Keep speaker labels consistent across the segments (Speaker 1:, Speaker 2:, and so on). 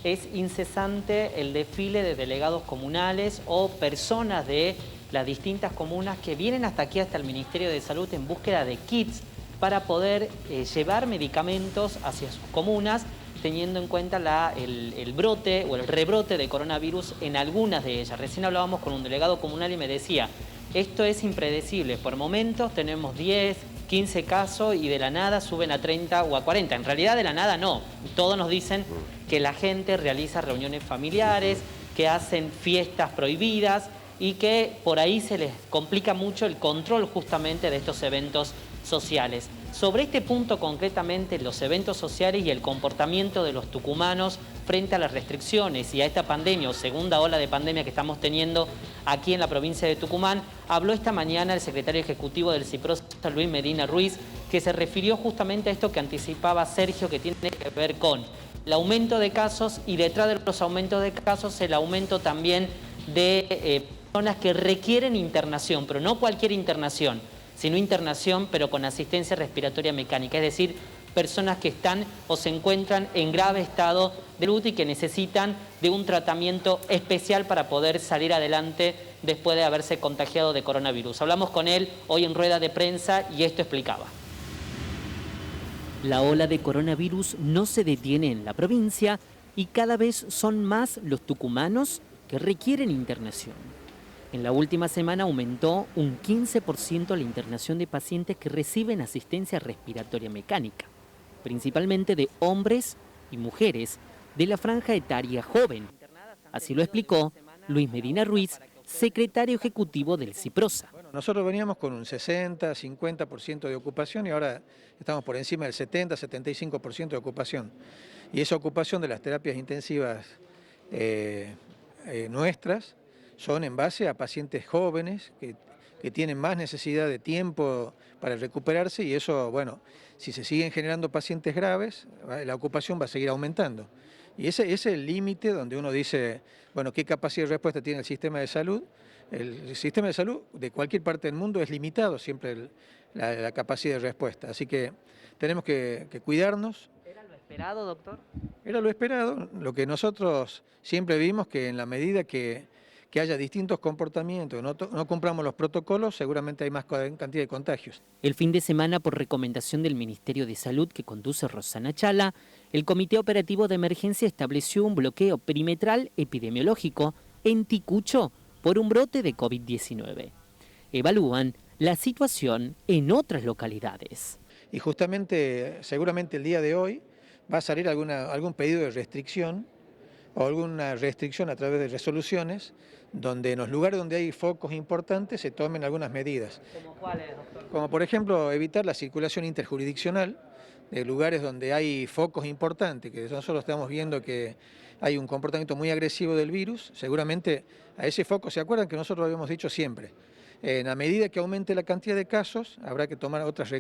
Speaker 1: es incesante el desfile de delegados comunales o personas de las distintas comunas que vienen hasta aquí, hasta el Ministerio de Salud, en búsqueda de kits para poder llevar medicamentos hacia sus comunas, teniendo en cuenta el brote o el rebrote de coronavirus en algunas de ellas. Recién hablábamos con un delegado comunal y me decía, esto es impredecible, por momentos tenemos 10, 15 casos y de la nada suben a 30 o a 40. En realidad de la nada no, todos nos dicen que la gente realiza reuniones familiares, que hacen fiestas prohibidas y que por ahí se les complica mucho el control justamente de estos eventos sociales. Sobre este punto concretamente, los eventos sociales y el comportamiento de los tucumanos frente a las restricciones y a esta pandemia o segunda ola de pandemia que estamos teniendo aquí en la provincia de Tucumán, habló esta mañana el secretario ejecutivo del CIPROSA, Luis Medina Ruiz, que se refirió justamente a esto que anticipaba Sergio, que tiene que ver con el aumento de casos y detrás de los aumentos de casos el aumento también de personas que requieren internación, pero no cualquier internación, sino internación pero con asistencia respiratoria mecánica, es decir, personas que están o se encuentran en grave estado de salud y que necesitan de un tratamiento especial para poder salir adelante después de haberse contagiado de coronavirus. Hablamos con él hoy en rueda de prensa y esto explicaba.
Speaker 2: La ola de coronavirus no se detiene en la provincia y cada vez son más los tucumanos que requieren internación. En la última semana aumentó un 15% la internación de pacientes que reciben asistencia respiratoria mecánica, principalmente de hombres y mujeres de la franja etaria joven. Así lo explicó Luis Medina Ruiz, secretario ejecutivo del CIPROSA.
Speaker 3: Bueno, nosotros veníamos con un 60, 50% de ocupación y ahora estamos por encima del 70, 75% de ocupación. Y esa ocupación de las terapias intensivas nuestras son en base a pacientes jóvenes que tienen más necesidad de tiempo para recuperarse y eso, bueno, si se siguen generando pacientes graves, la ocupación va a seguir aumentando. Y ese es el límite donde uno dice, bueno, ¿qué capacidad de respuesta tiene el sistema de salud? El sistema de salud de cualquier parte del mundo es limitado siempre la capacidad de respuesta, así que tenemos que cuidarnos.
Speaker 1: ¿Era lo esperado, doctor?
Speaker 3: Era lo esperado, lo que nosotros siempre vimos que en la medida que haya distintos comportamientos, no cumplamos los protocolos, seguramente hay más cantidad de contagios.
Speaker 2: El fin de semana, por recomendación del Ministerio de Salud que conduce Rosana Chala, el Comité Operativo de Emergencia estableció un bloqueo perimetral epidemiológico en Ticucho por un brote de COVID-19. Evalúan la situación en otras localidades.
Speaker 3: Y justamente, seguramente el día de hoy va a salir algún pedido de restricción o alguna restricción a través de resoluciones, donde en los lugares donde hay focos importantes se tomen algunas medidas.
Speaker 1: ¿Cómo cuáles, doctor?
Speaker 3: Como por ejemplo evitar la circulación interjurisdiccional de lugares donde hay focos importantes, que nosotros estamos viendo que hay un comportamiento muy agresivo del virus, seguramente a ese foco, ¿se acuerdan que nosotros lo habíamos dicho siempre? En la medida que aumente la cantidad de casos, habrá que tomar otras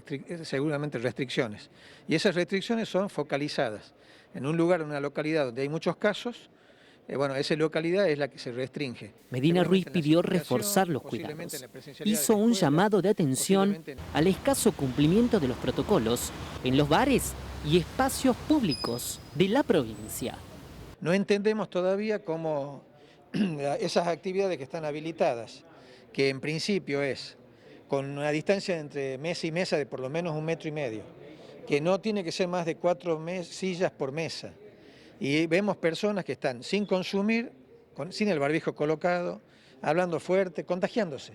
Speaker 3: seguramente restricciones. Y esas restricciones son focalizadas. En un lugar, en una localidad donde hay muchos casos, bueno, esa localidad es la que se restringe.
Speaker 2: Medina Ruiz pidió reforzar los cuidados. Hizo un llamado de atención al escaso cumplimiento de los protocolos en los bares y espacios públicos de la provincia.
Speaker 3: No entendemos todavía cómo esas actividades que están habilitadas, que en principio es con una distancia entre mesa y mesa de por lo menos 1,5 metros, que no tiene que ser más de 4 sillas por mesa. Y vemos personas que están sin consumir, sin el barbijo colocado, hablando fuerte, contagiándose.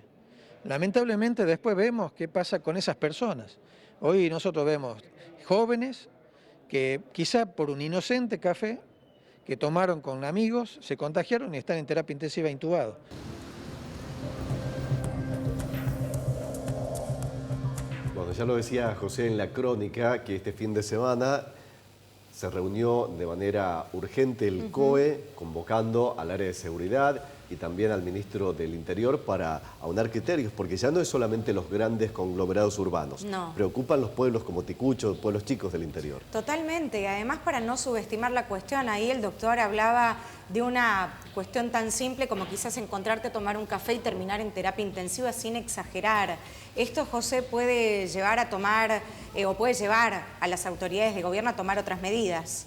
Speaker 3: Lamentablemente después vemos qué pasa con esas personas. Hoy nosotros vemos jóvenes que quizá por un inocente café que tomaron con amigos, se contagiaron y están en terapia intensiva intubados.
Speaker 4: Bueno, ya lo decía José en la crónica, que este fin de semana se reunió de manera urgente el COE, convocando al área de seguridad y también al ministro del Interior para aunar criterios, porque ya no es solamente los grandes conglomerados urbanos,
Speaker 5: no.
Speaker 4: Preocupan los pueblos como Ticucho, pueblos chicos del interior.
Speaker 5: Totalmente, además para no subestimar la cuestión, ahí el doctor hablaba de una cuestión tan simple como quizás encontrarte a tomar un café y terminar en terapia intensiva sin exagerar. Esto, José, puede llevar a tomar, o puede llevar a las autoridades de gobierno a tomar otras medidas.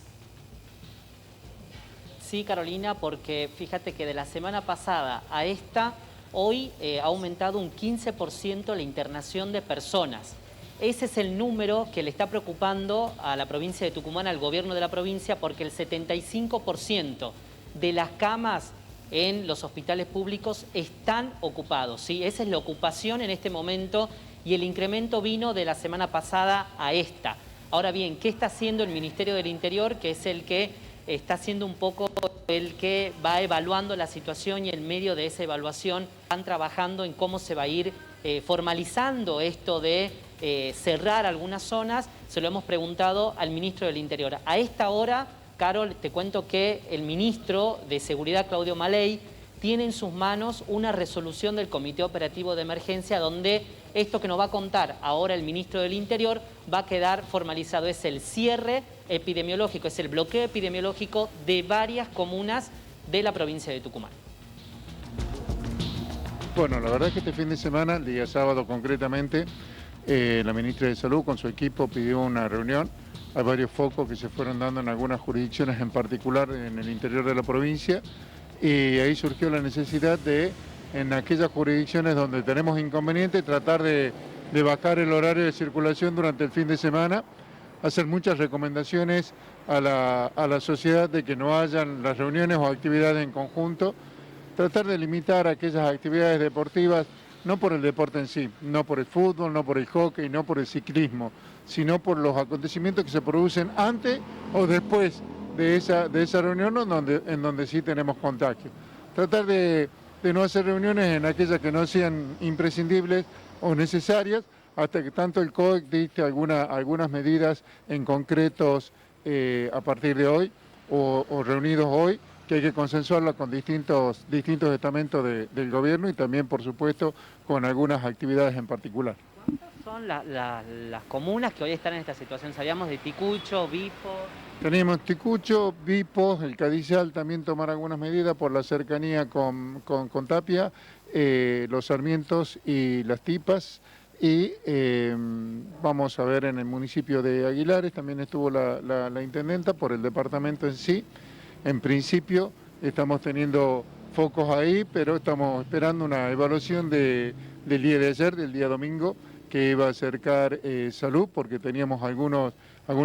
Speaker 1: Sí, Carolina, porque fíjate que de la semana pasada a esta, hoy ha aumentado un 15% la internación de personas. Ese es el número que le está preocupando a la provincia de Tucumán, al gobierno de la provincia, porque el 75% de las camas en los hospitales públicos están ocupados, ¿sí? Esa es la ocupación en este momento y el incremento vino de la semana pasada a esta. Ahora bien, ¿qué está haciendo el Ministerio del Interior? Que es el que está haciendo un poco el que va evaluando la situación, y en medio de esa evaluación están trabajando en cómo se va a ir formalizando esto de cerrar algunas zonas. Se lo hemos preguntado al Ministro del Interior. A esta hora, Carol, te cuento que el Ministro de Seguridad, Claudio Maley, tiene en sus manos una resolución del Comité Operativo de Emergencia donde esto que nos va a contar ahora el Ministro del Interior va a quedar formalizado. Es el cierre epidemiológico, es el bloqueo epidemiológico de varias comunas de la provincia de Tucumán.
Speaker 6: Bueno, la verdad es que este fin de semana, el día sábado concretamente, la ministra de Salud con su equipo pidió una reunión. Hay varios focos que se fueron dando en algunas jurisdicciones, en particular en el interior de la provincia, y ahí surgió la necesidad de, en aquellas jurisdicciones donde tenemos inconvenientes, tratar de bajar el horario de circulación durante el fin de semana, hacer muchas recomendaciones a la sociedad de que no hayan las reuniones o actividades en conjunto, tratar de limitar aquellas actividades deportivas, no por el deporte en sí, no por el fútbol, no por el hockey, no por el ciclismo, sino por los acontecimientos que se producen antes o después de esa reunión en donde sí tenemos contagio. Tratar de no hacer reuniones en aquellas que no sean imprescindibles o necesarias, hasta que tanto el COE dicte algunas medidas en concretos a partir de hoy o reunidos hoy, que hay que consensuarla con distintos estamentos del gobierno y también, por supuesto, con algunas actividades en particular.
Speaker 1: ¿Cuántas son las comunas que hoy están en esta situación? Sabíamos de Ticucho, Vipo.
Speaker 6: Tenemos Ticucho, Vipo, el Cadizal también tomar algunas medidas por la cercanía con Tapia, los Sarmientos y las Tipas. Y vamos a ver en el municipio de Aguilares, también estuvo la intendenta por el departamento en sí. En principio estamos teniendo focos ahí, pero estamos esperando una evaluación del día de ayer, del día domingo, que iba a acercar salud, porque teníamos algunos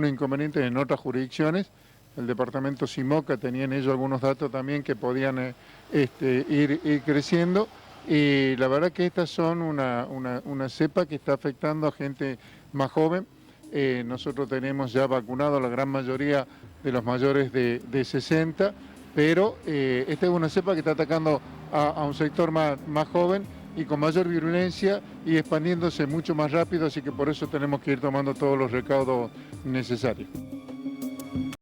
Speaker 6: inconvenientes en otras jurisdicciones. El departamento Simoca tenían ellos algunos datos también que podían ir creciendo. Y la verdad que estas son una cepa que está afectando a gente más joven. Nosotros tenemos ya vacunado a la gran mayoría de los mayores de 60, pero esta es una cepa que está atacando a un sector más joven y con mayor virulencia y expandiéndose mucho más rápido, así que por eso tenemos que ir tomando todos los recaudos necesarios.